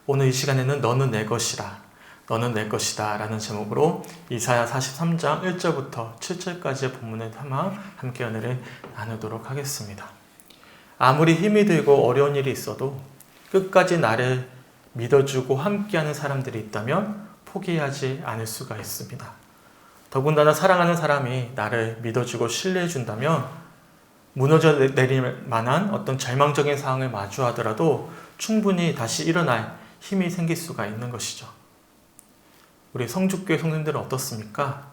오늘 이 시간에는 너는 내 것이라, 너는 내 것이다 라는 제목으로 이사야 43장 1절부터 7절까지의 본문을 담아 함께 은혜를 나누도록 하겠습니다. 아무리 힘이 들고 어려운 일이 있어도 끝까지 나를 믿어주고 함께하는 사람들이 있다면 포기하지 않을 수가 있습니다. 더군다나 사랑하는 사람이 나를 믿어주고 신뢰해준다면 무너져 내릴 만한 어떤 절망적인 상황을 마주하더라도 충분히 다시 일어날 힘이 생길 수가 있는 것이죠. 우리 성주교회 성도님들은 어떻습니까?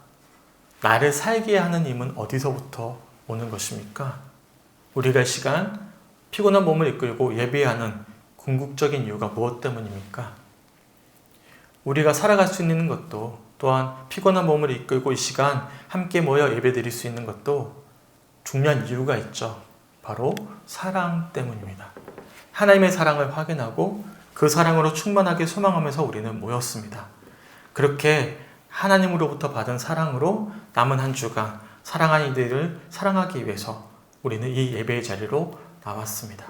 나를 살게 하는 힘은 어디서부터 오는 것입니까? 우리가 이 시간 피곤한 몸을 이끌고 예배하는 궁극적인 이유가 무엇 때문입니까? 우리가 살아갈 수 있는 것도, 또한 피곤한 몸을 이끌고 이 시간 함께 모여 예배드릴 수 있는 것도 중요한 이유가 있죠. 바로 사랑 때문입니다. 하나님의 사랑을 확인하고 그 사랑으로 충만하게 소망하면서 우리는 모였습니다. 그렇게 하나님으로부터 받은 사랑으로 남은 한 주간 사랑하는 이들을 사랑하기 위해서 우리는 이 예배의 자리로 나왔습니다.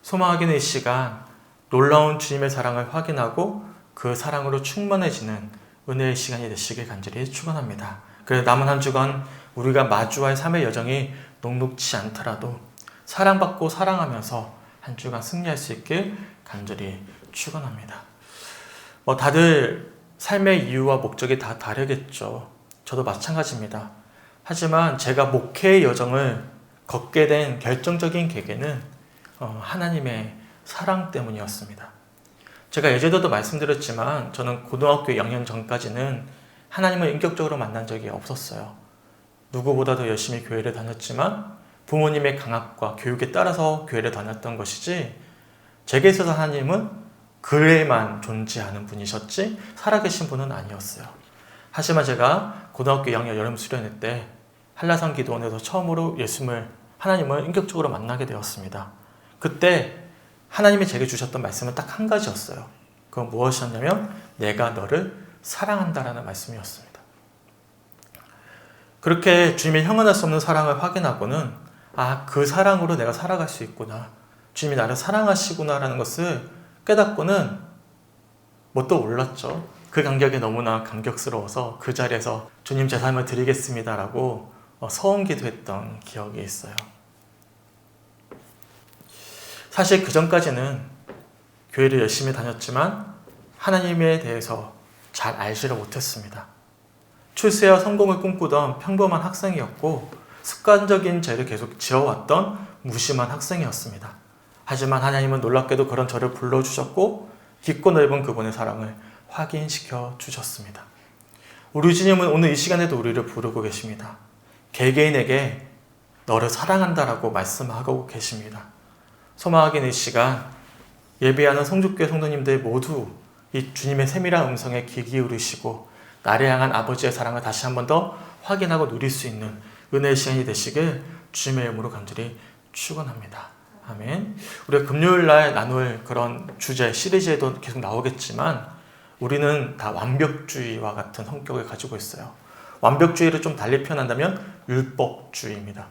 소망하기는 이 시간 놀라운 주님의 사랑을 확인하고 그 사랑으로 충만해지는 은혜의 시간이 되시길 간절히 축원합니다. 그래서 남은 한 주간 우리가 마주할 삶의 여정이 녹록지 않더라도 사랑받고 사랑하면서 한 주간 승리할 수 있길 간절히 축원합니다. 다들 삶의 이유와 목적이 다 다르겠죠. 저도 마찬가지입니다. 하지만 제가 목회의 여정을 걷게 된 결정적인 계기는 하나님의 사랑 때문이었습니다. 제가 예전에도 말씀드렸지만 저는 고등학교 2학년 전까지는 하나님을 인격적으로 만난 적이 없었어요. 누구보다도 열심히 교회를 다녔지만 부모님의 강압과 교육에 따라서 교회를 다녔던 것이지 제게 있어서 하나님은 글에만 존재하는 분이셨지 살아계신 분은 아니었어요. 하지만 제가 고등학교 2학년 여름 수련회 때 한라산 기도원에서 처음으로 하나님을 인격적으로 만나게 되었습니다. 그때 하나님이 제게 주셨던 말씀은 딱 한 가지였어요. 그건 무엇이었냐면 내가 너를 사랑한다라는 말씀이었습니다. 그렇게 주님의 형언할 수 없는 사랑을 확인하고는 그 사랑으로 내가 살아갈 수 있구나, 주님이 나를 사랑하시구나라는 것을 깨닫고는 뭣도 몰랐죠. 그 감격이 너무나 감격스러워서 그 자리에서 주님 제 삶을 드리겠습니다라고 서원기도 했던 기억이 있어요. 사실 그 전까지는 교회를 열심히 다녔지만 하나님에 대해서 잘 알지를 못했습니다. 출세와 성공을 꿈꾸던 평범한 학생이었고 습관적인 죄를 계속 지어왔던 무심한 학생이었습니다. 하지만 하나님은 놀랍게도 그런 저를 불러주셨고 깊고 넓은 그분의 사랑을 확인시켜 주셨습니다. 우리 주님은 오늘 이 시간에도 우리를 부르고 계십니다. 개개인에게 너를 사랑한다라고 말씀하고 계십니다. 소망하기는 이 시간 예배하는 성주교회 성도님들 모두 이 주님의 세밀한 음성에 귀 기울이시고 나를 향한 아버지의 사랑을 다시 한 번 더 확인하고 누릴 수 있는 은혜의 시간이 되시길 주님의 이름으로 간절히 축원합니다. 아멘. 우리가 금요일 날 나눌 그런 주제 시리즈에도 계속 나오겠지만 우리는 다 완벽주의와 같은 성격을 가지고 있어요. 완벽주의를 좀 달리 표현한다면 율법주의입니다.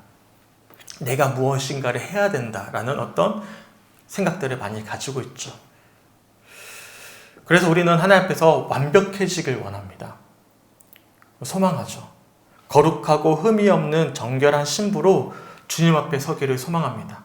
내가 무엇인가를 해야 된다라는 어떤 생각들을 많이 가지고 있죠. 그래서 우리는 하나님 앞에서 완벽해지길 원합니다. 소망하죠. 거룩하고 흠이 없는 정결한 신부로 주님 앞에 서기를 소망합니다.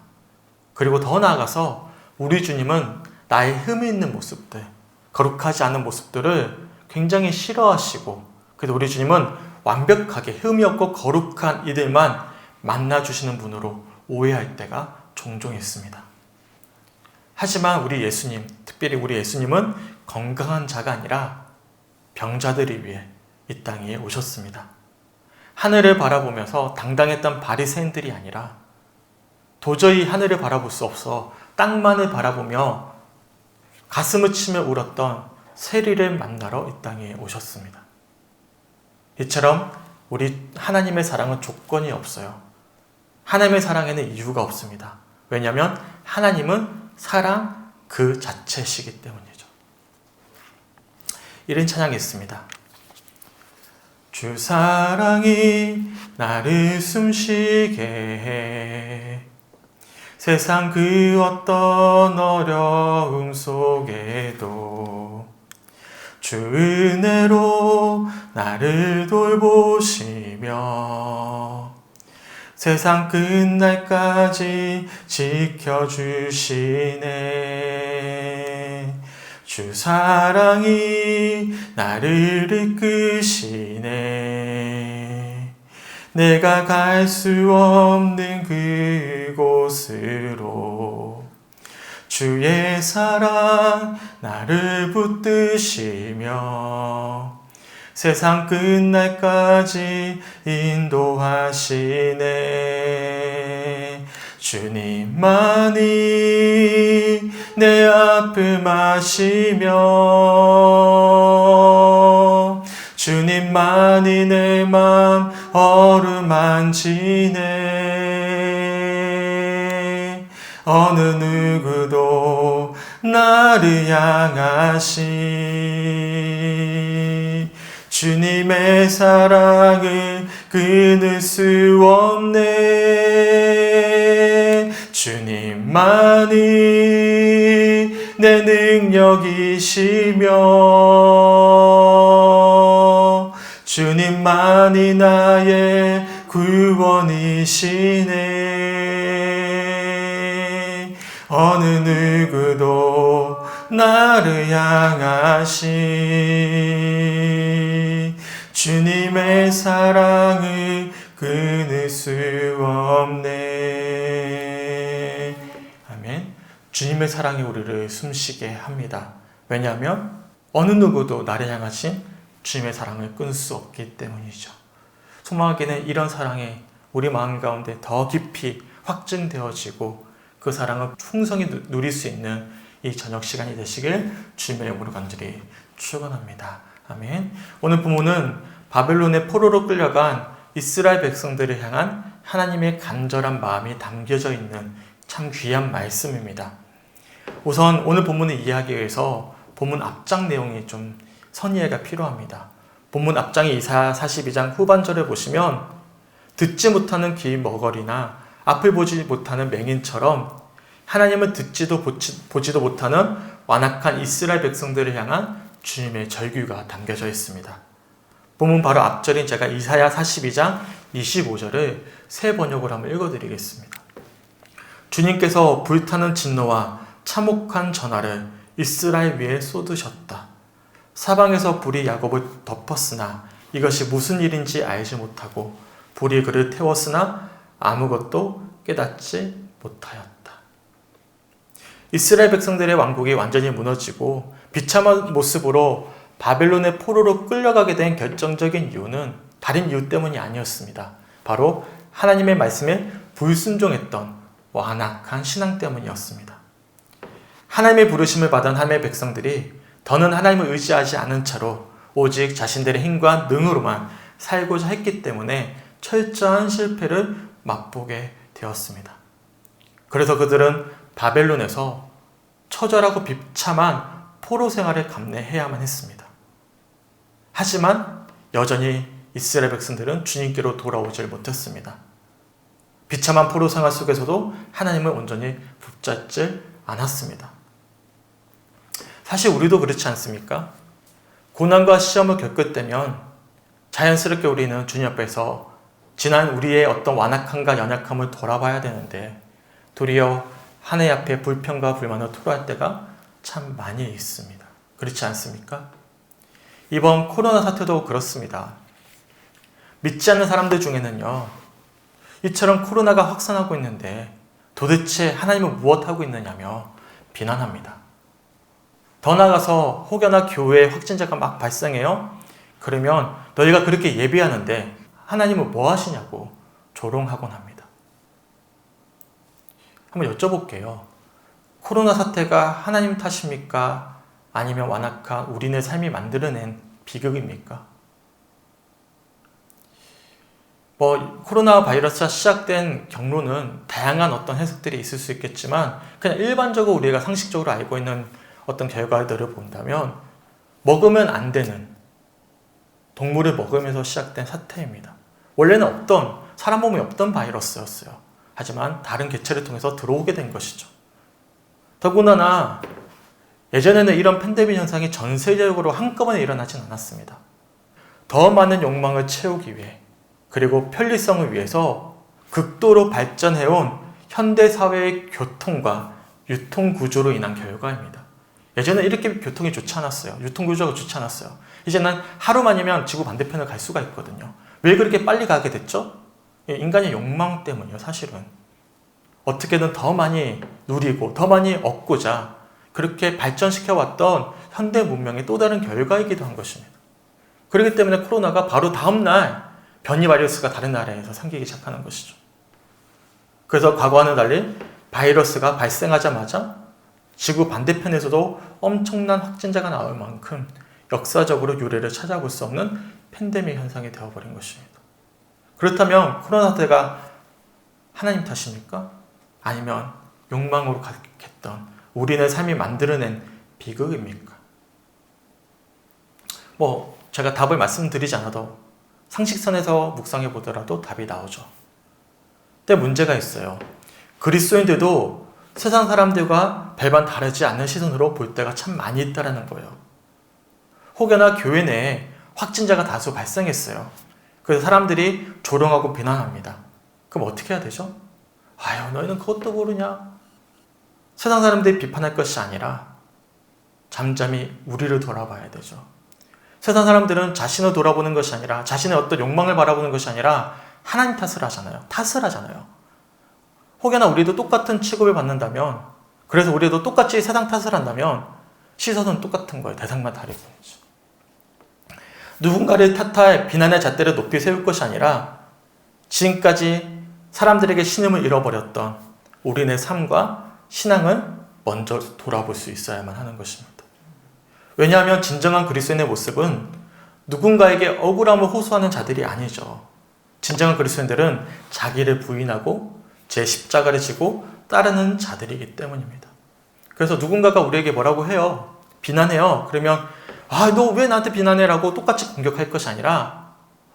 그리고 더 나아가서 우리 주님은 나의 흠이 있는 모습들, 거룩하지 않은 모습들을 굉장히 싫어하시고, 그래서 우리 주님은 완벽하게 흠이 없고 거룩한 이들만 만나주시는 분으로 오해할 때가 종종 있습니다. 하지만 우리 예수님, 특별히 우리 예수님은 건강한 자가 아니라 병자들을 위해 이 땅에 오셨습니다. 하늘을 바라보면서 당당했던 바리새인들이 아니라 도저히 하늘을 바라볼 수 없어 땅만을 바라보며 가슴을 치며 울었던 세리를 만나러 이 땅에 오셨습니다. 이처럼 우리 하나님의 사랑은 조건이 없어요. 하나님의 사랑에는 이유가 없습니다. 왜냐하면 하나님은 사랑 그 자체시기 때문이죠. 이런 찬양이 있습니다. 주 사랑이 나를 숨쉬게 해 세상 그 어떤 어려움 속에도 주 은혜로 나를 돌보시며 세상 끝날까지 지켜주시네. 주 사랑이 나를 이끄시네. 내가 갈 수 없는 그곳으로 주의 사랑 나를 붙드시며 세상 끝날까지 인도하시네. 주님만이 내 아픔 아시며 주님만이 내 맘 어루만지네. 어느 누구도 나를 향하시 주님의 사랑을 끊을 수 없네. 주님만이 내 능력이시며 주님만이 나의 구원이시네. 어느 누구도 나를 향하시 주님의 사랑을 끊을 수 없네. 아멘. 주님의 사랑이 우리를 숨쉬게 합니다. 왜냐하면 어느 누구도 나를 향하신 주님의 사랑을 끊을 수 없기 때문이죠. 소망하기는 이런 사랑이 우리 마음 가운데 더 깊이 확증되어지고 그 사랑을 풍성히 누릴 수 있는 이 저녁 시간이 되시길 주님의 이름으로 간절히 축원합니다. 아멘. 오늘 본문은 바벨론의 포로로 끌려간 이스라엘 백성들을 향한 하나님의 간절한 마음이 담겨져 있는 참 귀한 말씀입니다. 우선 오늘 본문을 이해하기 위해서 본문 앞장 내용이 좀 선이해가 필요합니다. 본문 앞장의 이사야 42장 후반절을 보시면 듣지 못하는 귀 머거리나 앞을 보지 못하는 맹인처럼 하나님을 듣지도 보지도 못하는 완악한 이스라엘 백성들을 향한 주님의 절규가 담겨져 있습니다. 본문 바로 앞절인 제가 이사야 42장 25절을 새 번역으로 한번 읽어드리겠습니다. 주님께서 불타는 진노와 참혹한 전화를 이스라엘 위에 쏟으셨다. 사방에서 불이 야곱을 덮었으나 이것이 무슨 일인지 알지 못하고 불이 그를 태웠으나 아무것도 깨닫지 못하였다. 이스라엘 백성들의 왕국이 완전히 무너지고 비참한 모습으로 바벨론의 포로로 끌려가게 된 결정적인 이유는 다른 이유 때문이 아니었습니다. 바로 하나님의 말씀에 불순종했던 완악한 신앙 때문이었습니다. 하나님의 부르심을 받은 하나님의 백성들이 더는 하나님을 의지하지 않은 채로 오직 자신들의 힘과 능으로만 살고자 했기 때문에 철저한 실패를 맛보게 되었습니다. 그래서 그들은 바벨론에서 처절하고 비참한 포로 생활을 감내해야만 했습니다. 하지만 여전히 이스라엘 백성들은 주님께로 돌아오질 못했습니다. 비참한 포로 생활 속에서도 하나님을 온전히 붙잡지 않았습니다. 사실 우리도 그렇지 않습니까? 고난과 시험을 겪을 때면 자연스럽게 우리는 주님 앞에서 지난 우리의 어떤 완악함과 연약함을 돌아봐야 되는데 도리어 하나님 앞에 불평과 불만을 토로할 때가 참 많이 있습니다. 그렇지 않습니까? 이번 코로나 사태도 그렇습니다. 믿지 않는 사람들 중에는요, 이처럼 코로나가 확산하고 있는데 도대체 하나님은 무엇하고 있느냐며 비난합니다. 더 나아가서 혹여나 교회에 확진자가 막 발생해요? 그러면 너희가 그렇게 예비하는데 하나님은 뭐 하시냐고 조롱하곤 합니다. 한번 여쭤볼게요. 코로나 사태가 하나님 탓입니까? 아니면 완악한 우리네 삶이 만들어낸 비극입니까? 코로나 바이러스가 시작된 경로는 다양한 어떤 해석들이 있을 수 있겠지만 그냥 일반적으로 우리가 상식적으로 알고 있는 어떤 결과들을 본다면 먹으면 안 되는 동물을 먹으면서 시작된 사태입니다. 원래는 사람 몸에 없던 바이러스였어요. 하지만 다른 개체를 통해서 들어오게 된 것이죠. 더군다나 예전에는 이런 팬데믹 현상이 전 세계적으로 한꺼번에 일어나진 않았습니다. 더 많은 욕망을 채우기 위해 그리고 편리성을 위해서 극도로 발전해온 현대사회의 교통과 유통구조로 인한 결과입니다. 예전에 이렇게 교통이 좋지 않았어요. 유통구조가 좋지 않았어요. 이제는 하루만이면 지구 반대편을 갈 수가 있거든요. 왜 그렇게 빨리 가게 됐죠? 인간의 욕망 때문이에요, 사실은. 어떻게든 더 많이 누리고 더 많이 얻고자 그렇게 발전시켜왔던 현대 문명의 또 다른 결과이기도 한 것입니다. 그렇기 때문에 코로나가 바로 다음날 변이 바이러스가 다른 나라에서 생기기 시작하는 것이죠. 그래서 과거와는 달리 바이러스가 발생하자마자 지구 반대편에서도 엄청난 확진자가 나올 만큼 역사적으로 유례를 찾아볼 수 없는 팬데믹 현상이 되어버린 것입니다. 그렇다면 코로나 때가 하나님 탓입니까? 아니면 욕망으로 가득했던 우리네 삶이 만들어낸 비극입니까? 제가 답을 말씀드리지 않아도 상식선에서 묵상해 보더라도 답이 나오죠. 근데 문제가 있어요. 그리스도인들도 세상 사람들과 별반 다르지 않는 시선으로 볼 때가 참 많이 있다는 거예요. 혹여나 교회 내에 확진자가 다수 발생했어요. 그래서 사람들이 조롱하고 비난합니다. 그럼 어떻게 해야 되죠? 아유, 너희는 그것도 모르냐? 세상 사람들이 비판할 것이 아니라 잠잠히 우리를 돌아봐야 되죠. 세상 사람들은 자신을 돌아보는 것이 아니라 자신의 어떤 욕망을 바라보는 것이 아니라 하나님 탓을 하잖아요. 탓을 하잖아요. 혹여나 우리도 똑같은 취급을 받는다면, 그래서 우리도 똑같이 세상 탓을 한다면 시선은 똑같은 거예요. 대상만 다를 뿐이죠. 누군가를 탓할 비난의 잣대를 높이 세울 것이 아니라 지금까지 사람들에게 신임을 잃어버렸던 우리네 삶과 신앙을 먼저 돌아볼 수 있어야만 하는 것입니다. 왜냐하면 진정한 그리스도인의 모습은 누군가에게 억울함을 호소하는 자들이 아니죠. 진정한 그리스도인들은 자기를 부인하고 제 십자가를 지고 따르는 자들이기 때문입니다. 그래서 누군가가 우리에게 뭐라고 해요. 비난해요. 그러면 너 왜 나한테 비난해라고 똑같이 공격할 것이 아니라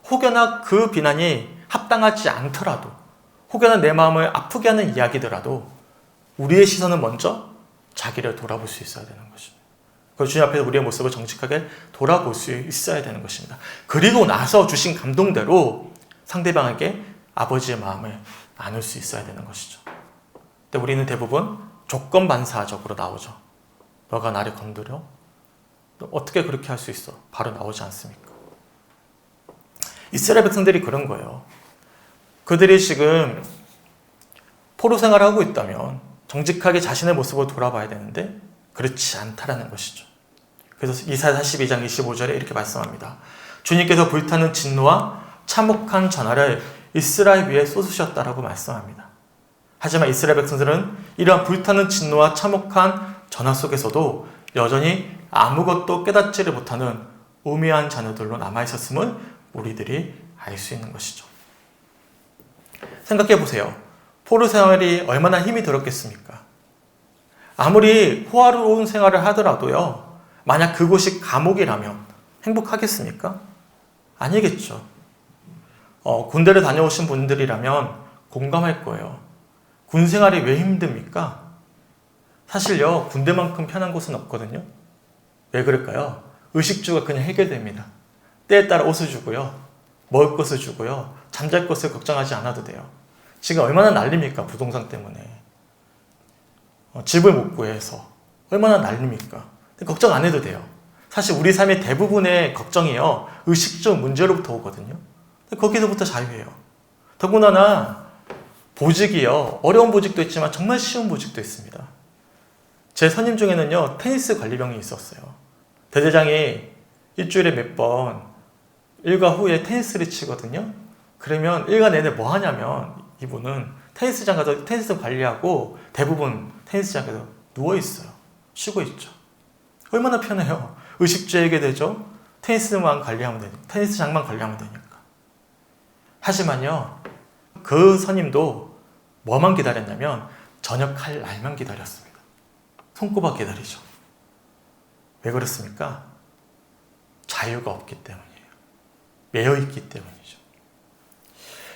혹여나 그 비난이 합당하지 않더라도 혹여나 내 마음을 아프게 하는 이야기더라도 우리의 시선은 먼저 자기를 돌아볼 수 있어야 되는 것입니다. 그래서 주님 앞에서 우리의 모습을 정직하게 돌아볼 수 있어야 되는 것입니다. 그리고 나서 주신 감동대로 상대방에게 아버지의 마음을 나눌 수 있어야 되는 것이죠. 근데 우리는 대부분 조건반사적으로 나오죠. 너가 나를 건드려? 너 어떻게 그렇게 할 수 있어? 바로 나오지 않습니까? 이스라엘 백성들이 그런 거예요. 그들이 지금 포로 생활을 하고 있다면 정직하게 자신의 모습을 돌아봐야 되는데 그렇지 않다라는 것이죠. 그래서 이사야 42장 25절에 이렇게 말씀합니다. 주님께서 불타는 진노와 참혹한 전화를 이스라엘 위에 쏟으셨다라고 말씀합니다. 하지만 이스라엘 백성들은 이러한 불타는 진노와 참혹한 전화 속에서도 여전히 아무것도 깨닫지를 못하는 우매한 자녀들로 남아있었음을 우리들이 알 수 있는 것이죠. 생각해 보세요. 포로 생활이 얼마나 힘이 들었겠습니까? 아무리 호화로운 생활을 하더라도요, 만약 그곳이 감옥이라면 행복하겠습니까? 아니겠죠. 군대를 다녀오신 분들이라면 공감할 거예요. 군 생활이 왜 힘듭니까? 사실요, 군대만큼 편한 곳은 없거든요. 왜 그럴까요? 의식주가 그냥 해결됩니다. 때에 따라 옷을 주고요, 먹을 것을 주고요, 잠잘 것을 걱정하지 않아도 돼요. 지금 얼마나 난립니까? 부동산 때문에. 집을 못 구해서 얼마나 난립니까? 걱정 안 해도 돼요. 사실 우리 삶의 대부분의 걱정이요, 의식적 문제로부터 오거든요. 거기서부터 자유해요. 더군다나 보직이요, 어려운 보직도 있지만 정말 쉬운 보직도 있습니다. 제 선임 중에는요, 테니스 관리병이 있었어요. 대대장이 일주일에 몇 번 일과 후에 테니스를 치거든요. 그러면 일과 내내 뭐 하냐면 이분은 테니스장 가서 테니스 관리하고 대부분 테니스장에서 누워있어요. 쉬고 있죠. 얼마나 편해요. 의식주에게 되죠. 테니스장만 관리하면 되니까. 하지만요, 그 선임도 뭐만 기다렸냐면 전역할 날만 기다렸습니다. 손꼽아 기다리죠. 왜 그렇습니까? 자유가 없기 때문이에요. 매여 있기 때문이죠.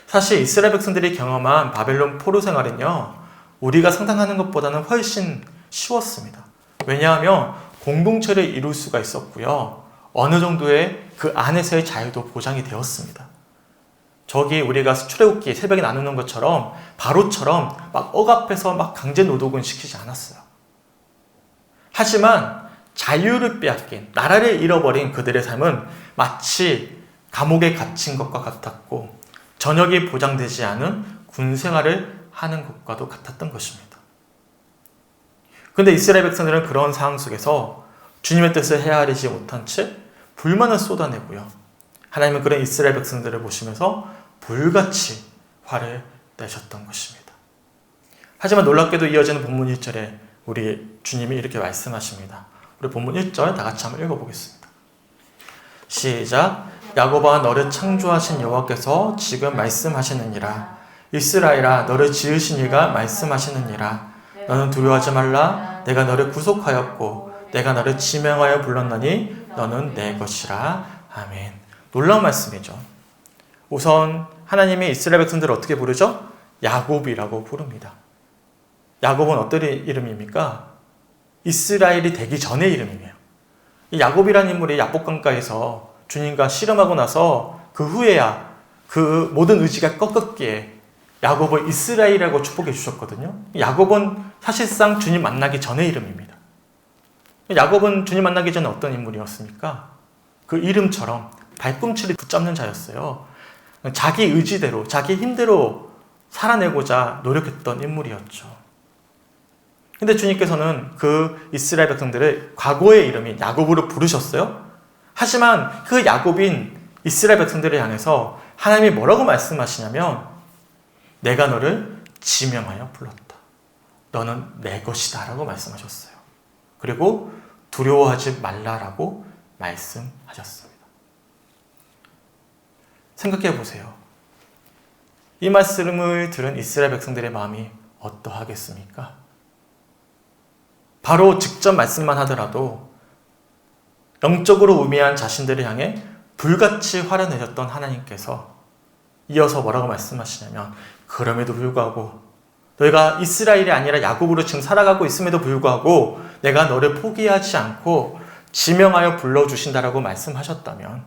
사실 이스라엘 백성들이 경험한 바벨론 포로 생활은요, 우리가 상상하는 것보다는 훨씬 쉬웠습니다. 왜냐하면 공동체를 이룰 수가 있었고요. 어느 정도의 그 안에서의 자유도 보장이 되었습니다. 저기 우리가 출애굽기 새벽에 나누는 것처럼 바로처럼 막 억압해서 막 강제 노동은 시키지 않았어요. 하지만 자유를 빼앗긴, 나라를 잃어버린 그들의 삶은 마치 감옥에 갇힌 것과 같았고 저녁이 보장되지 않은 군 생활을 하는 것과도 같았던 것입니다. 그런데 이스라엘 백성들은 그런 상황 속에서 주님의 뜻을 헤아리지 못한 채 불만을 쏟아내고요. 하나님은 그런 이스라엘 백성들을 보시면서 불같이 화를 내셨던 것입니다. 하지만 놀랍게도 이어지는 본문 1절에 우리 주님이 이렇게 말씀하십니다. 우리 본문 1절 다 같이 한번 읽어보겠습니다. 시작. 야곱아 너를 창조하신 여호와께서 지금 말씀하시느니라. 이스라엘아 너를 지으신 이가 말씀하시느니라. 너는 두려워하지 말라. 내가 너를 구속하였고 내가 너를 지명하여 불렀나니 너는 내 것이라. 아멘. 놀라운 말씀이죠. 우선 하나님이 이스라엘 백성들을 어떻게 부르죠? 야곱이라고 부릅니다. 야곱은 어떤 이름입니까? 이스라엘이 되기 전의 이름이에요. 이 야곱이라는 인물이 야복강가에서 주님과 씨름하고 나서 그 후에야 그 모든 의지가 꺾였기에 야곱을 이스라엘이라고 축복해 주셨거든요. 야곱은 사실상 주님 만나기 전의 이름입니다. 야곱은 주님 만나기 전에 어떤 인물이었습니까? 그 이름처럼 발꿈치를 붙잡는 자였어요. 자기 의지대로, 자기 힘대로 살아내고자 노력했던 인물이었죠. 근데 주님께서는 그 이스라엘 백성들을 과거의 이름이 야곱으로 부르셨어요. 하지만 그 야곱인 이스라엘 백성들을 향해서 하나님이 뭐라고 말씀하시냐면 내가 너를 지명하여 불렀다. 너는 내 것이다 라고 말씀하셨어요. 그리고 두려워하지 말라라고 말씀하셨습니다. 생각해 보세요. 이 말씀을 들은 이스라엘 백성들의 마음이 어떠하겠습니까? 바로 직접 말씀만 하더라도 영적으로 우매한 자신들을 향해 불같이 화를 내셨던 하나님께서 이어서 뭐라고 말씀하시냐면 그럼에도 불구하고 너희가 이스라엘이 아니라 야곱으로 지금 살아가고 있음에도 불구하고 내가 너를 포기하지 않고 지명하여 불러주신다라고 말씀하셨다면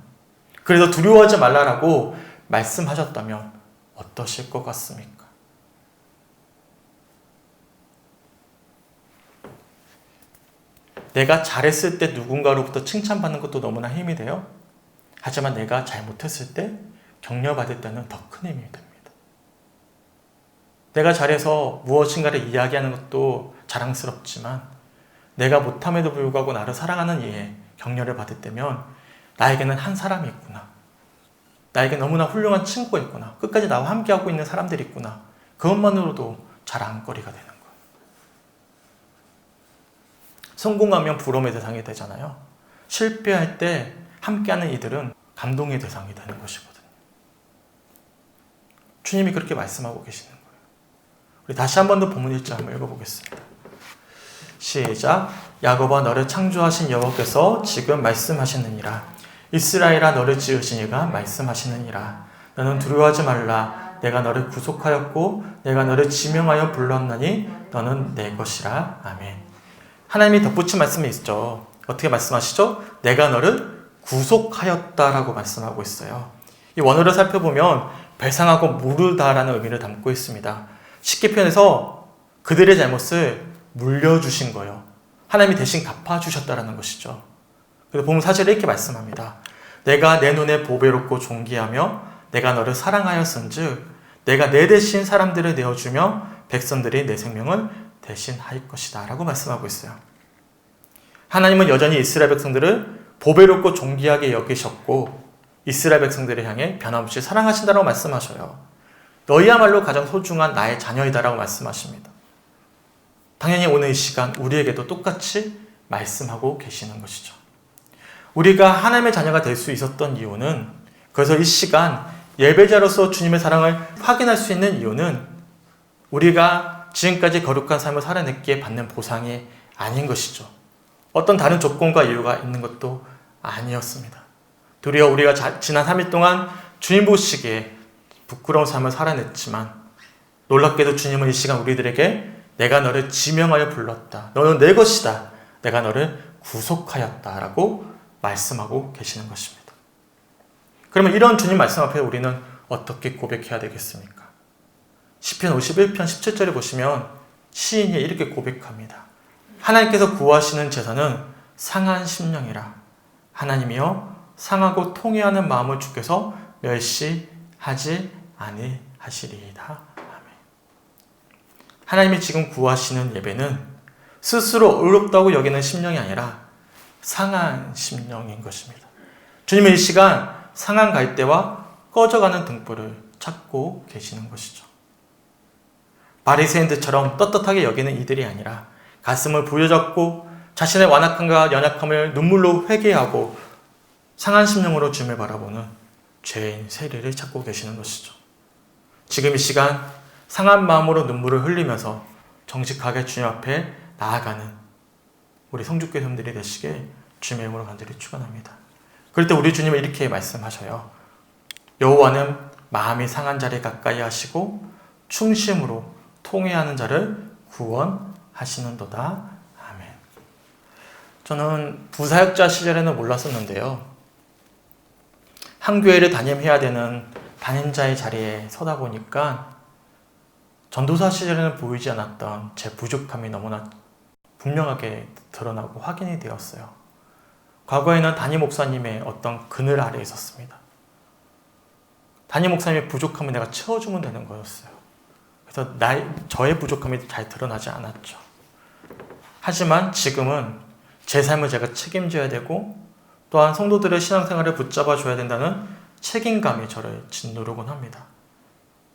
그래서 두려워하지 말라라고 말씀하셨다면 어떠실 것 같습니까? 내가 잘했을 때 누군가로부터 칭찬받는 것도 너무나 힘이 돼요. 하지만 내가 잘못했을 때 격려받을 때는 더 큰 힘이 됩니다. 내가 잘해서 무엇인가를 이야기하는 것도 자랑스럽지만 내가 못함에도 불구하고 나를 사랑하는 이의 격려를 받을 때면 나에게는 한 사람이 있구나. 나에게 너무나 훌륭한 친구가 있구나. 끝까지 나와 함께하고 있는 사람들이 있구나. 그것만으로도 자랑거리가 되는 거예요. 성공하면 부러움의 대상이 되잖아요. 실패할 때 함께하는 이들은 감동의 대상이 되는 것이거든요. 주님이 그렇게 말씀하고 계시는 거예요. 우리 다시 한 번 더 본문 1절 한번 읽어보겠습니다. 시작. 야곱아 너를 창조하신 여호와께서 지금 말씀하시느니라. 이스라엘아 너를 지으신 이가 말씀하시느니라. 너는 두려워하지 말라. 내가 너를 구속하였고 내가 너를 지명하여 불렀나니 너는 내 것이라. 아멘. 하나님이 덧붙인 말씀이 있죠. 어떻게 말씀하시죠? 내가 너를 구속하였다라고 말씀하고 있어요. 이 원어를 살펴보면 배상하고 무르다라는 의미를 담고 있습니다. 쉽게 표현해서 그들의 잘못을 물려주신 거예요. 하나님이 대신 갚아주셨다라는 것이죠. 그래서 보면 사실 이렇게 말씀합니다. 내가 내 눈에 보배롭고 존귀하며 내가 너를 사랑하였은즉 내가 내 대신 사람들을 내어주며 백성들이 내 생명을 대신할 것이다 라고 말씀하고 있어요. 하나님은 여전히 이스라엘 백성들을 보배롭고 존귀하게 여기셨고 이스라엘 백성들을 향해 변함없이 사랑하신다라고 말씀하셔요. 너희야말로 가장 소중한 나의 자녀이다라고 말씀하십니다. 당연히 오늘 이 시간 우리에게도 똑같이 말씀하고 계시는 것이죠. 우리가 하나님의 자녀가 될 수 있었던 이유는, 그래서 이 시간 예배자로서 주님의 사랑을 확인할 수 있는 이유는 우리가 지금까지 거룩한 삶을 살아냈기에 받는 보상이 아닌 것이죠. 어떤 다른 조건과 이유가 있는 것도 아니었습니다. 도리어 우리가 지난 3일 동안 주님 보시기에 부끄러운 삶을 살아냈지만 놀랍게도 주님은 이 시간 우리들에게 내가 너를 지명하여 불렀다. 너는 내 것이다. 내가 너를 구속하였다. 라고 말씀하고 계시는 것입니다. 그러면 이런 주님 말씀 앞에 우리는 어떻게 고백해야 되겠습니까? 시편 51편 17절에 보시면 시인이 이렇게 고백합니다. 하나님께서 구하시는 제사는 상한 심령이라. 하나님이여 상하고 통회하는 마음을 주께서 멸시하지 아니하시리이다. 아멘. 하나님이 지금 구하시는 예배는 스스로 의롭다고 여기는 심령이 아니라 상한 심령인 것입니다. 주님은 이 시간 상한 갈대와 꺼져가는 등불을 찾고 계시는 것이죠. 바리새인들처럼 떳떳하게 여기는 이들이 아니라 가슴을 부여잡고 자신의 완악함과 연약함을 눈물로 회개하고 상한 심령으로 주님을 바라보는 죄인 세리를 찾고 계시는 것이죠. 지금 이 시간 상한 마음으로 눈물을 흘리면서 정직하게 주님 앞에 나아가는 우리 성주교회 형들이 되시길 주님의 이름으로 간절히 축원합니다. 그럴 때 우리 주님은 이렇게 말씀하셔요. 여호와는 마음이 상한 자를 가까이 하시고 충심으로 통회하는 자를 구원하시는도다. 아멘. 저는 부사역자 시절에는 몰랐었는데요. 한 교회를 담임해야 되는 담임자의 자리에 서다 보니까 전도사 시절에는 보이지 않았던 제 부족함이 너무나 분명하게 드러나고 확인이 되었어요. 과거에는 담임 목사님의 어떤 그늘 아래에 있었습니다. 담임 목사님의 부족함을 내가 채워주면 되는 거였어요. 그래서 저의 부족함이 잘 드러나지 않았죠. 하지만 지금은 제 삶을 제가 책임져야 되고 또한 성도들의 신앙생활을 붙잡아 줘야 된다는 책임감이 저를 짓누르곤 합니다.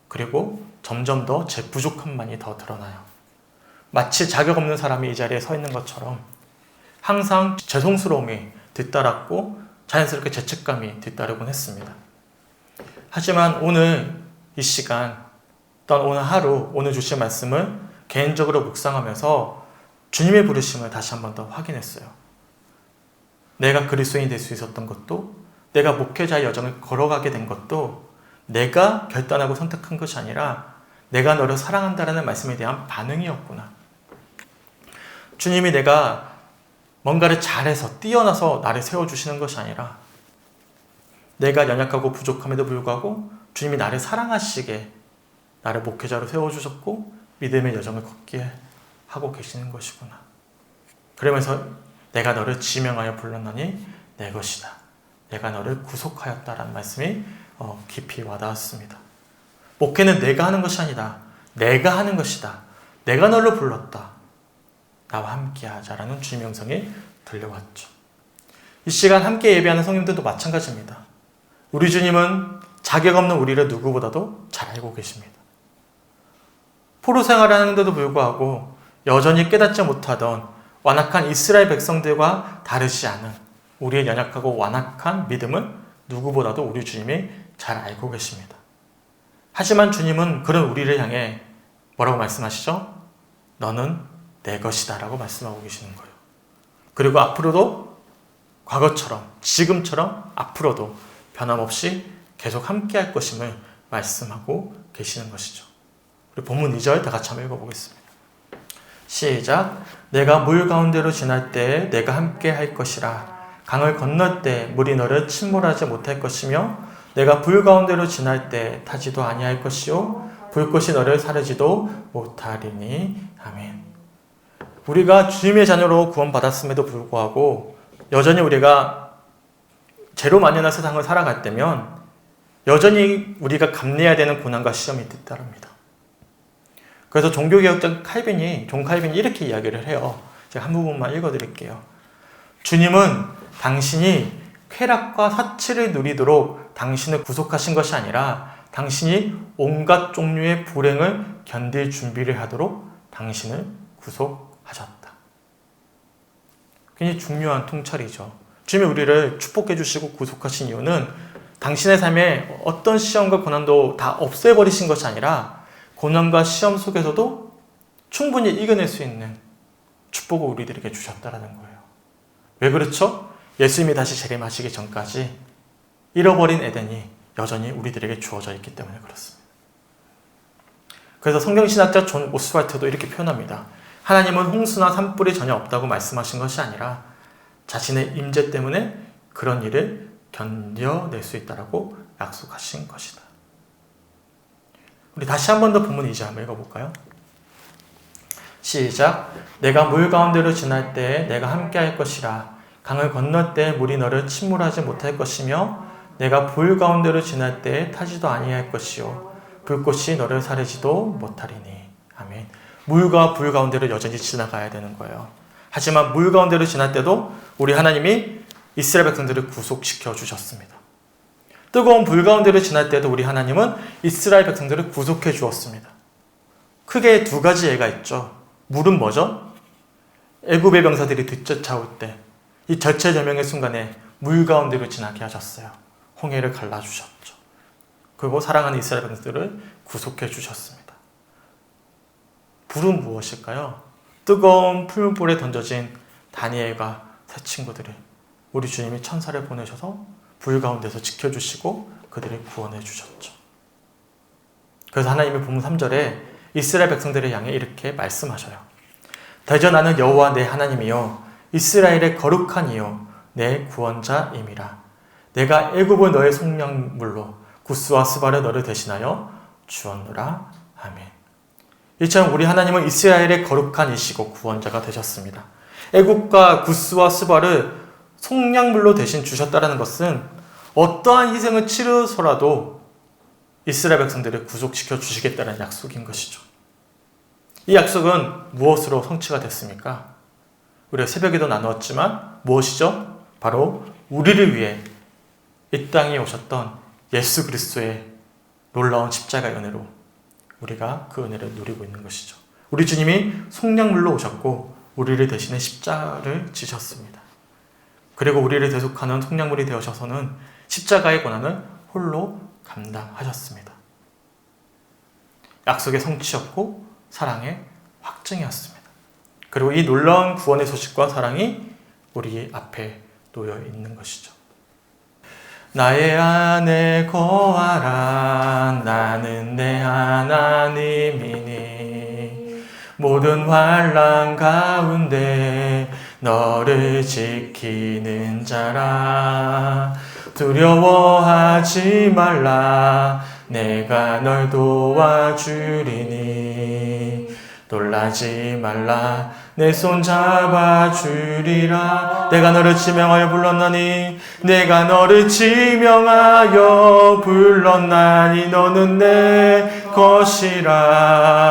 그리고 점점 더 제 부족함만이 더 드러나요. 마치 자격 없는 사람이 이 자리에 서 있는 것처럼 항상 죄송스러움이 뒤따랐고 자연스럽게 죄책감이 뒤따르곤 했습니다. 하지만 오늘 이 시간 또한 오늘 하루 오늘 주신 말씀을 개인적으로 묵상하면서 주님의 부르심을 다시 한 번 더 확인했어요. 내가 그리스도인이 될 수 있었던 것도 내가 목회자의 여정을 걸어가게 된 것도 내가 결단하고 선택한 것이 아니라 내가 너를 사랑한다라는 말씀에 대한 반응이었구나. 주님이 내가 뭔가를 잘해서 뛰어나서 나를 세워주시는 것이 아니라 내가 연약하고 부족함에도 불구하고 주님이 나를 사랑하시게 나를 목회자로 세워주셨고 믿음의 여정을 걷게 하고 계시는 것이구나. 그러면서 내가 너를 지명하여 불렀나니 내 것이다. 내가 너를 구속하였다라는 말씀이 깊이 와닿았습니다. 목회는 내가 하는 것이 아니다. 내가 하는 것이다. 내가 너를 불렀다. 나와 함께 하자라는 주님의 음성이 들려왔죠. 이 시간 함께 예배하는 성님들도 마찬가지입니다. 우리 주님은 자격 없는 우리를 누구보다도 잘 알고 계십니다. 포로 생활을 하는데도 불구하고 여전히 깨닫지 못하던 완악한 이스라엘 백성들과 다르지 않은 우리의 연약하고 완악한 믿음은 누구보다도 우리 주님이 잘 알고 계십니다. 하지만 주님은 그런 우리를 향해 뭐라고 말씀하시죠? 너는 내 것이다 라고 말씀하고 계시는 거예요. 그리고 앞으로도 과거처럼 지금처럼 앞으로도 변함없이 계속 함께 할 것임을 말씀하고 계시는 것이죠. 우리 본문 2절 다 같이 한번 읽어보겠습니다. 시작. 내가 물 가운데로 지날 때에 내가 함께 할 것이라. 강을 건널 때 물이 너를 침몰하지 못할 것이며 내가 불 가운데로 지날 때 타지도 아니할 것이요 불꽃이 너를 사르지도 못하리니. 아멘. 우리가 주님의 자녀로 구원받았음에도 불구하고 여전히 우리가 죄로 만연한 세상을 살아갈 때면 여전히 우리가 감내해야 되는 고난과 시험이 뒤따릅니다. 그래서 종교개혁자 존 칼빈이 이렇게 이야기를 해요. 제가 한 부분만 읽어드릴게요. 주님은 당신이 쾌락과 사치를 누리도록 당신을 구속하신 것이 아니라 당신이 온갖 종류의 불행을 견딜 준비를 하도록 당신을 구속하셨다. 굉장히 중요한 통찰이죠. 주님이 우리를 축복해 주시고 구속하신 이유는 당신의 삶에 어떤 시험과 고난도 다 없애버리신 것이 아니라 고난과 시험 속에서도 충분히 이겨낼 수 있는 축복을 우리들에게 주셨다는 거예요. 왜 그렇죠? 예수님이 다시 재림하시기 전까지 잃어버린 에덴이 여전히 우리들에게 주어져 있기 때문에 그렇습니다. 그래서 성경신학자 존 오스왈트도 이렇게 표현합니다. 하나님은 홍수나 산불이 전혀 없다고 말씀하신 것이 아니라 자신의 임재 때문에 그런 일을 견뎌낼 수 있다고 약속하신 것이다. 우리 다시 한 번 더 본문 2절 한번 읽어볼까요? 시작. 내가 물 가운데로 지날 때에 내가 함께할 것이라. 강을 건널 때에 물이 너를 침몰하지 못할 것이며 내가 불 가운데로 지날 때에 타지도 아니할 것이요 불꽃이 너를 사르지도 못하리니. 아멘. 물과 불 가운데로 여전히 지나가야 되는 거예요. 하지만 물 가운데로 지날 때도 우리 하나님이 이스라엘 백성들을 구속시켜 주셨습니다. 뜨거운 불 가운데로 지날 때도 우리 하나님은 이스라엘 백성들을 구속해 주었습니다. 크게 두 가지 예가 있죠. 물은 뭐죠? 애굽의 병사들이 뒤쫓아올 때 이 절체절명의 순간에 물 가운데로 지나게 하셨어요. 홍해를 갈라주셨죠. 그리고 사랑하는 이스라엘 백성들을 구속해 주셨습니다. 불은 무엇일까요? 뜨거운 풀물불에 던져진 다니엘과 세 친구들을 우리 주님이 천사를 보내셔서 불 가운데서 지켜주시고 그들을 구원해 주셨죠. 그래서 하나님의 본문 3절에 이스라엘 백성들을 향해 이렇게 말씀하셔요. 대저 나는 여호와 내 하나님이요 이스라엘의 거룩한 이요 내 구원자임이라. 내가 애굽을 너의 속량물로 구스와 스바를 너를 대신하여 주었노라. 아멘. 이처럼 우리 하나님은 이스라엘의 거룩한 이시고 구원자가 되셨습니다. 애굽과 구스와 스바를 속량물로 대신 주셨다는 것은 어떠한 희생을 치르서라도 이스라엘 백성들을 구속시켜 주시겠다는 약속인 것이죠. 이 약속은 무엇으로 성취가 됐습니까? 우리가 새벽에도 나누었지만 무엇이죠? 바로 우리를 위해 이 땅에 오셨던 예수 그리스도의 놀라운 십자가의 은혜로 우리가 그 은혜를 누리고 있는 것이죠. 우리 주님이 속량물로 오셨고 우리를 대신해 십자가를 지셨습니다. 그리고 우리를 대속하는 속량물이 되어셔서는 십자가의 고난을 홀로 감당하셨습니다. 약속의 성취였고 사랑의 확증이었습니다. 그리고 이 놀라운 구원의 소식과 사랑이 우리 앞에 놓여 있는 것이죠. 나의 안에 거하라. 나는 내 하나님이니 모든 환난 가운데 너를 지키는 자라. 두려워하지 말라. 내가 널 도와주리니 놀라지 말라. 내 손 잡아주리라. 내가 너를 지명하여 불렀나니 내가 너를 지명하여 불렀나니 너는 내 것이라.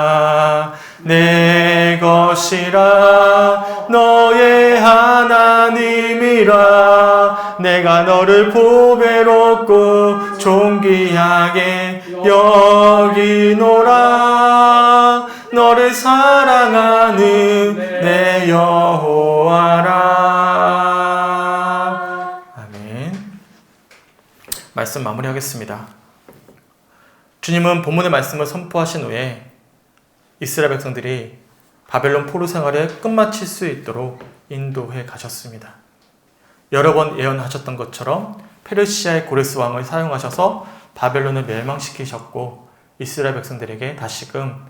내 것이라. 너의 하나님이라. 내가 너를 보배롭고 존귀하게 여기노라. 너를 사랑하는 내 여호와라. 아멘. 말씀 마무리하겠습니다. 주님은 본문의 말씀을 선포하신 후에 이스라엘 백성들이 바벨론 포로 생활을 끝마칠 수 있도록 인도해 가셨습니다. 여러 번 예언하셨던 것처럼 페르시아의 고레스 왕을 사용하셔서 바벨론을 멸망시키셨고 이스라엘 백성들에게 다시금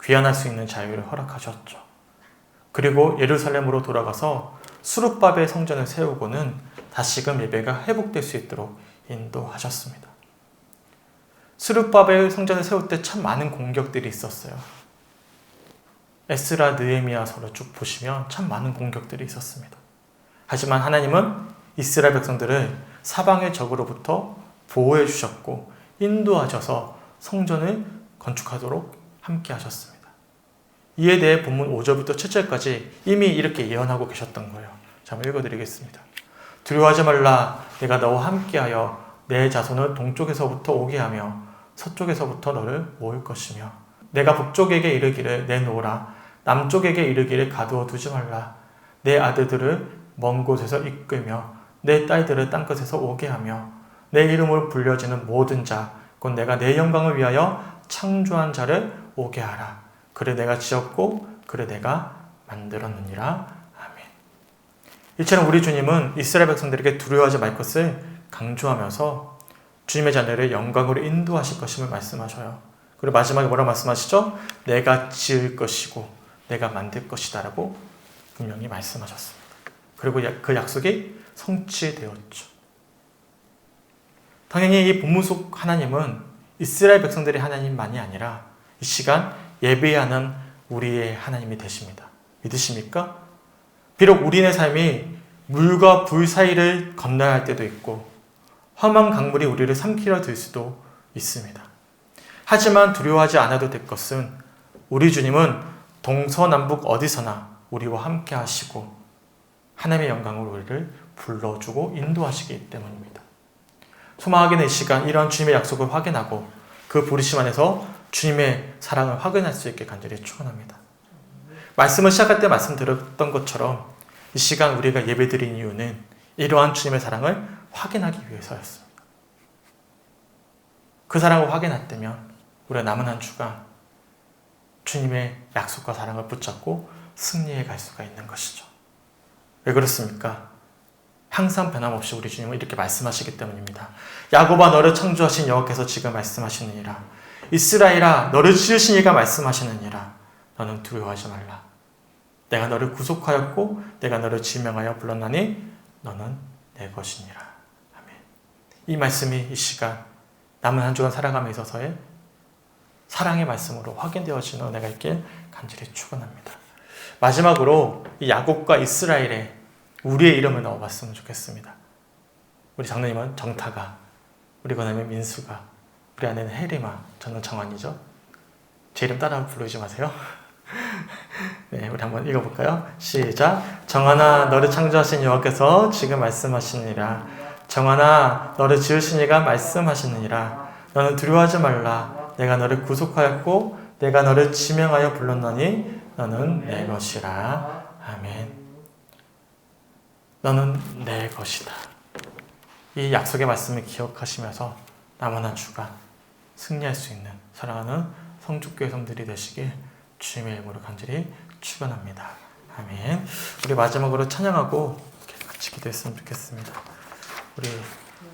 귀환할 수 있는 자유를 허락하셨죠. 그리고 예루살렘으로 돌아가서 수룹바벨 성전을 세우고는 다시금 예배가 회복될 수 있도록 인도하셨습니다. 수룹바벨 성전을 세울 때 참 많은 공격들이 있었어요. 에스라, 느헤미야서를 쭉 보시면 참 많은 공격들이 있었습니다. 하지만 하나님은 이스라엘 백성들을 사방의 적으로부터 보호해 주셨고 인도하셔서 성전을 건축하도록 함께 하셨습니다. 이에 대해 본문 5절부터 7절까지 이미 이렇게 예언하고 계셨던 거예요. 자, 한번 읽어드리겠습니다. 두려워하지 말라. 내가 너와 함께하여 내 자손을 동쪽에서부터 오게 하며 서쪽에서부터 너를 모을 것이며 내가 북쪽에게 이르기를 내놓으라. 남쪽에게 이르기를 가두어 두지 말라. 내 아들들을 먼 곳에서 이끌며 내 딸들을 땅끝에서 오게 하며 내 이름으로 불려지는 모든 자 곧 내가 내 영광을 위하여 창조한 자를 오게 하라. 그래 내가 지었고 그래 내가 만들었느니라. 아멘. 이처럼 우리 주님은 이스라엘 백성들에게 두려워하지 말 것을 강조하면서 주님의 자녀를 영광으로 인도하실 것임을 말씀하셔요. 그리고 마지막에 뭐라 말씀하시죠? 내가 지을 것이고 내가 만들 것이다 라고 분명히 말씀하셨습니다. 그리고 그 약속이 성취되었죠. 당연히 이 본문 속 하나님은 이스라엘 백성들의 하나님만이 아니라 이 시간 예배하는 우리의 하나님이 되십니다. 믿으십니까? 비록 우리의 삶이 물과 불 사이를 건너야 할 때도 있고 험한 강물이 우리를 삼키려 들 수도 있습니다. 하지만 두려워하지 않아도 될 것은 우리 주님은 동서남북 어디서나 우리와 함께 하시고 하나님의 영광으로 우리를 불러주고 인도하시기 때문입니다. 소망하기는 이 시간 이러한 주님의 약속을 확인하고 그 부르심 안에서 주님의 사랑을 확인할 수 있게 간절히 축원합니다. 말씀을 시작할 때 말씀드렸던 것처럼 이 시간 우리가 예배드린 이유는 이러한 주님의 사랑을 확인하기 위해서였습니다. 그 사랑을 확인했다면 우리가 남은 한 주간 주님의 약속과 사랑을 붙잡고 승리해 갈 수가 있는 것이죠. 왜 그렇습니까? 항상 변함없이 우리 주님은 이렇게 말씀하시기 때문입니다. 야곱아 너를 창조하신 여호와께서 지금 말씀하시느니라. 이스라엘아 너를 지으신 이가 말씀하시느니라. 너는 두려워하지 말라. 내가 너를 구속하였고 내가 너를 지명하여 불렀나니 너는 내 것이니라. 아멘. 이 말씀이 이 시간 남은 한 주간 살아감에 있어서의 사랑의 말씀으로 확인되어지는 은혜가 있길 간절히 축원합니다. 마지막으로 이 야곱과 이스라엘에 우리의 이름을 넣어봤으면 좋겠습니다. 우리 장로님은 정타가, 우리 권하면 민수가, 우리 아내는 혜리마, 저는 정환이죠. 제 이름 따라 부르지 마세요. 네, 우리 한번 읽어볼까요? 시작. 정환아 너를 창조하신 여호와께서 지금 말씀하시느니라. 정환아 너를 지으신 이가 말씀하시느니라. 너는 두려워하지 말라. 내가 너를 구속하였고 내가 너를 지명하여 불렀나니 너는 내 것이라. 아멘. 너는 내 것이다. 이 약속의 말씀을 기억하시면서 남은 한 주간 승리할 수 있는 사랑하는 성주교회 성들이 되시길 주님의 이름으로 간절히 축원합니다. 아멘. 우리 마지막으로 찬양하고 같이 기도했으면 좋겠습니다. 우리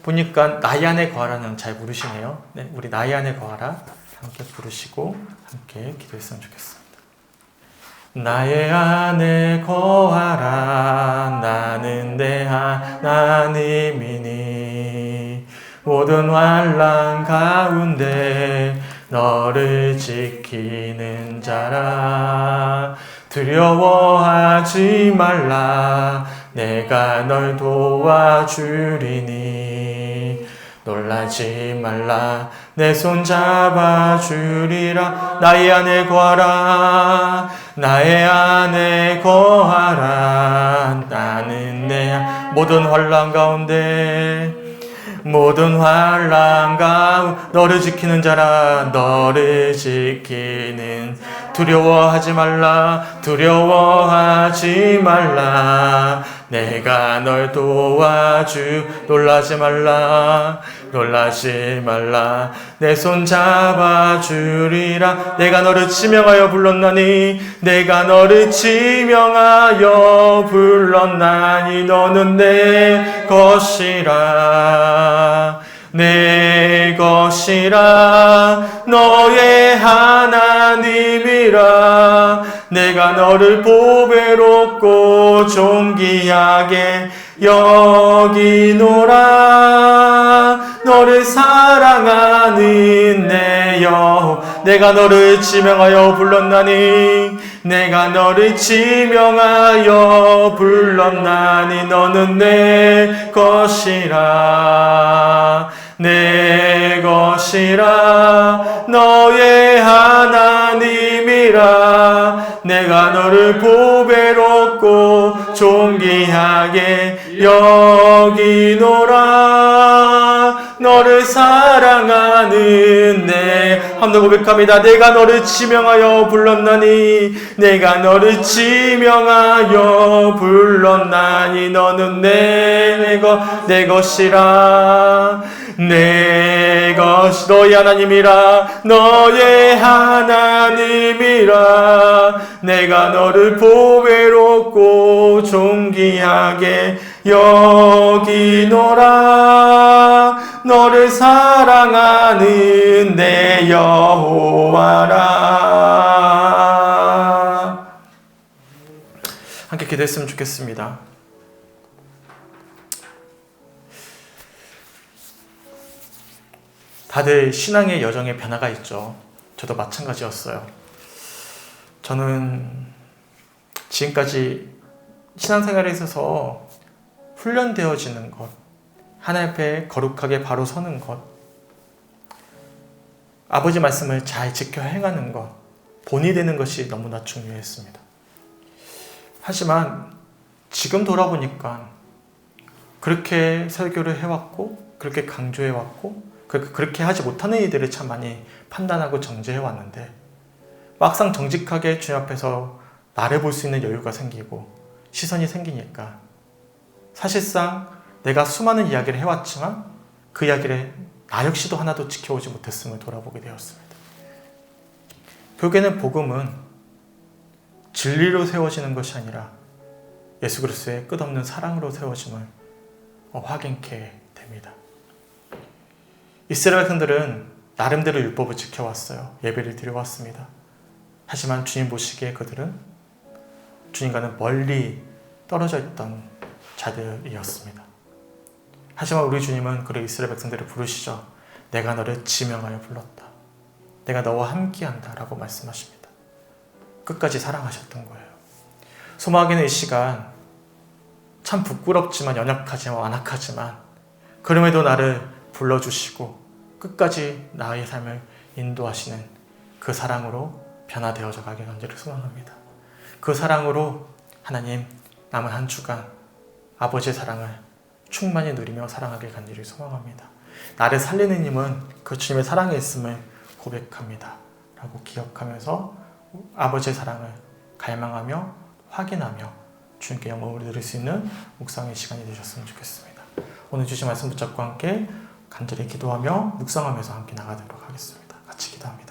보니까 나의 안에 거하라는 잘 부르시네요. 네, 우리 나의 안에 거하라 함께 부르시고 함께 기도했으면 좋겠습니다. 나의 안에 거하라 나는 내 하나님이니 모든 환난 가운데 너를 지키는 자라. 두려워하지 말라 내가 널 도와주리니 놀라지 말라 내 손 잡아주리라. 나의 안에 거하라 나의 안에 거하라 나는 내 모든 환난 가운데 모든 환난 가운데 너를 지키는 자라. 너를 지키는 두려워하지 말라 두려워하지 말라 내가 널 도와주 놀라지 말라 놀라지 말라 내 손 잡아주리라. 내가 너를 지명하여 불렀나니 내가 너를 지명하여 불렀나니 너는 내 것이라 내 것이라 너의 하나님이라. 내가 너를 보배롭고 존귀하게 여기노라. 너를 사랑하는 내 여호와 내가 너를 지명하여 불렀나니 내가 너를 지명하여 불렀나니 너는 내 것이라 내 것이라 너의 하나님이라. 내가 너를 보배롭고 존귀하게 여기노라. 너를 사랑하는 내 한번 고백합니다. 내가 너를 지명하여 불렀나니 내가 너를 지명하여 불렀나니 너는 내 것이라 내 것 너의 하나님이라 너의 하나님이라. 내가 너를 보배롭고 존귀하게 여기노라. 너를 사랑하는 내 여호와라. 함께 기도했으면 좋겠습니다. 다들 신앙의 여정에 변화가 있죠. 저도 마찬가지였어요. 저는 지금까지 신앙생활에 있어서 훈련되어지는 것, 하나님 앞에 거룩하게 바로 서는 것, 아버지 말씀을 잘 지켜 행하는 것, 본이 되는 것이 너무나 중요했습니다. 하지만 지금 돌아보니까 그렇게 설교를 해왔고, 그렇게 강조해왔고, 그렇게 하지 못하는 이들을 참 많이 판단하고 정죄해왔는데, 막상 정직하게 주님 앞에서 나를 볼 수 있는 여유가 생기고 시선이 생기니까 사실상 내가 수많은 이야기를 해왔지만 그 이야기를 나 역시도 하나도 지켜오지 못했음을 돌아보게 되었습니다. 결국에는 복음은 진리로 세워지는 것이 아니라 예수 그리스도의 끝없는 사랑으로 세워짐을 확인케 됩니다. 이스라엘 백성들은 나름대로 율법을 지켜왔어요. 예배를 드려왔습니다. 하지만 주님 보시기에 그들은 주님과는 멀리 떨어져 있던 자들이었습니다. 하지만 우리 주님은 그런 이스라엘 백성들을 부르시죠. 내가 너를 지명하여 불렀다. 내가 너와 함께한다 라고 말씀하십니다. 끝까지 사랑하셨던 거예요. 소망하기는 이 시간 참 부끄럽지만 연약하지만 완악하지만 그럼에도 나를 불러주시고 끝까지 나의 삶을 인도하시는 그 사랑으로 변화되어져 가길 간절히 소망합니다. 그 사랑으로 하나님 남은 한 주간 아버지의 사랑을 충만히 누리며 사랑하길 간절히 소망합니다. 나를 살리는 힘은 그 주님의 사랑에 있음을 고백합니다. 라고 기억하면서 아버지의 사랑을 갈망하며 확인하며 주님께 영광을 드릴 수 있는 묵상의 시간이 되셨으면 좋겠습니다. 오늘 주신 말씀 붙잡고 함께 간절히 기도하며 묵상하면서 함께 나가도록 하겠습니다. 같이 기도합니다.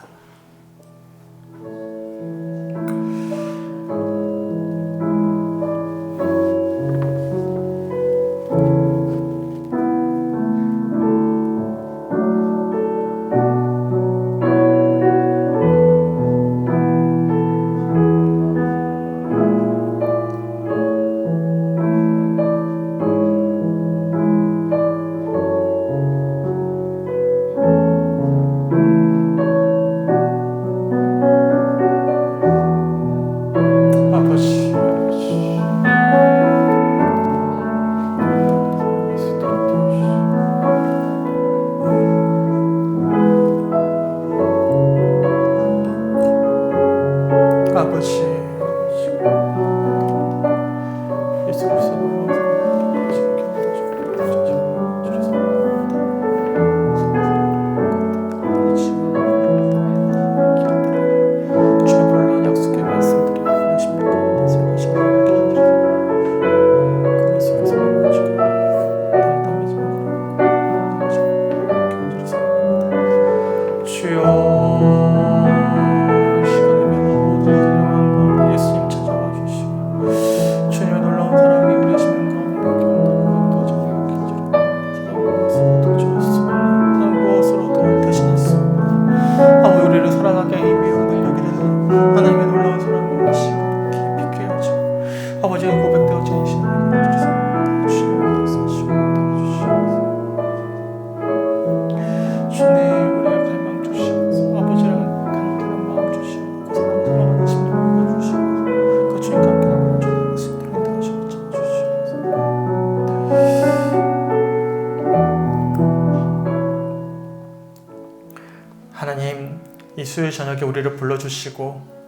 하나님, 이 수요일 저녁에 우리를 불러주시고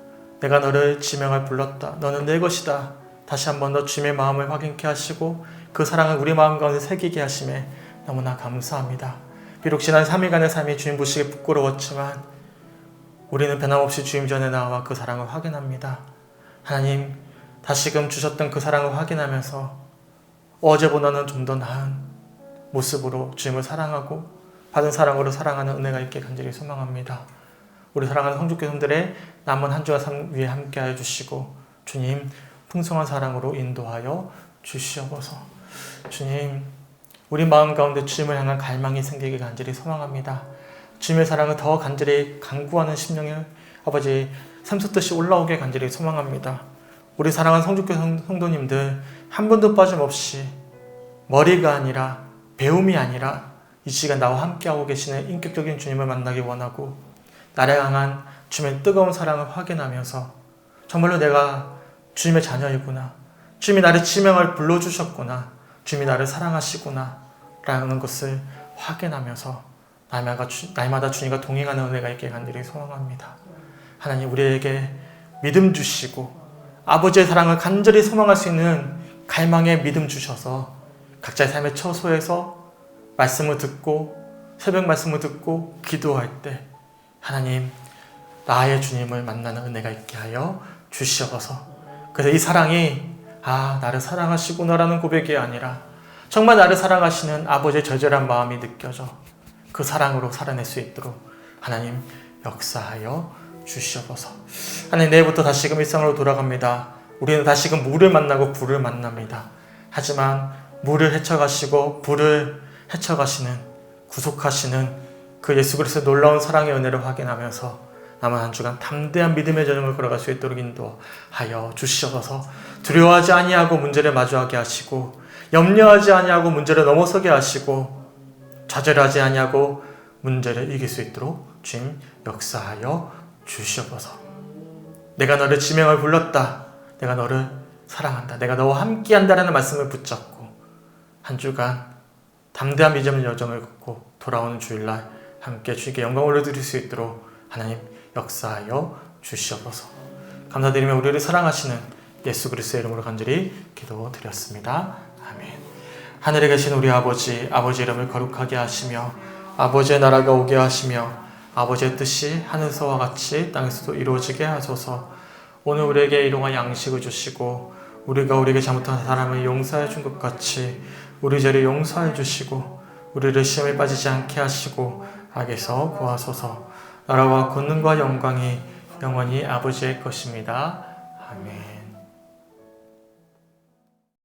내가 너를 지명할 불렀다. 너는 내 것이다. 다시 한번 더 주님의 마음을 확인케 하시고 그 사랑을 우리 마음 가운데 새기게 하심에 너무나 감사합니다. 비록 지난 3일간의 삶이 주님 보시기에 부끄러웠지만 우리는 변함없이 주님 전에 나와 그 사랑을 확인합니다. 하나님, 다시금 주셨던 그 사랑을 확인하면서 어제보다는 좀 더 나은 모습으로 주님을 사랑하고 받은 사랑으로 사랑하는 은혜가 있게 간절히 소망합니다. 우리 사랑하는 성도교회들의 남은 한 주와 삶 위에 함께하여 주시고 주님 풍성한 사랑으로 인도하여 주시옵소서. 주님, 우리 마음 가운데 주님을 향한 갈망이 생기길 간절히 소망합니다. 주님의 사랑을 더 간절히 간구하는 심령이 아버지 샘솟듯이 올라오게 간절히 소망합니다. 우리 사랑하는 성주교 성도님들 한 분도 빠짐없이 머리가 아니라 배움이 아니라 이 시간 나와 함께하고 계시는 인격적인 주님을 만나기 원하고 나를 향한 주님의 뜨거운 사랑을 확인하면서 정말로 내가 주님의 자녀이구나, 주님이 나를 지명을 불러주셨구나, 주님이 나를 사랑하시구나 라는 것을 확인하면서 날마다 주님과 동행하는 은혜가 있게 간절히 소망합니다. 하나님 우리에게 믿음 주시고 아버지의 사랑을 간절히 소망할 수 있는 갈망의 믿음 주셔서 각자의 삶의 처소에서 말씀을 듣고 새벽 말씀을 듣고 기도할 때 하나님 나의 주님을 만나는 은혜가 있게 하여 주시옵소서. 그래서 이 사랑이 나를 사랑하시구나라는 고백이 아니라 정말 나를 사랑하시는 아버지의 절절한 마음이 느껴져 그 사랑으로 살아낼 수 있도록 하나님 역사하여 주시옵소서. 하나님 내일부터 다시금 일상으로 돌아갑니다. 우리는 다시금 물을 만나고 불을 만납니다. 하지만 물을 헤쳐가시고 불을 헤쳐가시는 구속하시는 그 예수 그리스도의 놀라운 사랑의 은혜를 확인하면서 남은 한 주간 담대한 믿음의 전형을 걸어갈 수 있도록 인도하여 주시옵소서. 두려워하지 아니하고 문제를 마주하게 하시고 염려하지 아니하고 문제를 넘어서게 하시고 좌절하지 아니하고 문제를 이길 수 있도록 주님 역사하여 주시옵소서. 내가 너를 지명을 불렀다. 내가 너를 사랑한다. 내가 너와 함께한다라는 말씀을 붙잡고 한 주간 담대한 믿음의 여정을 걷고 돌아오는 주일날 함께 주님께 영광을 올려드릴 수 있도록 하나님 역사하여 주시옵소서. 감사드리며 우리를 사랑하시는 예수 그리스도의 이름으로 간절히 기도드렸습니다. 아멘. 하늘에 계신 우리 아버지 이름을 거룩하게 하시며 아버지의 나라가 오게 하시며 아버지의 뜻이 하늘에서와 같이 땅에서도 이루어지게 하소서. 오늘 우리에게 일용할 양식을 주시고 우리가 우리에게 잘못한 사람을 용서해 준 것 같이 우리 죄를 용서해 주시고 우리를 시험에 빠지지 않게 하시고 악에서 구하소서. 나라와 권능과 영광이 영원히 아버지의 것입니다. 아멘.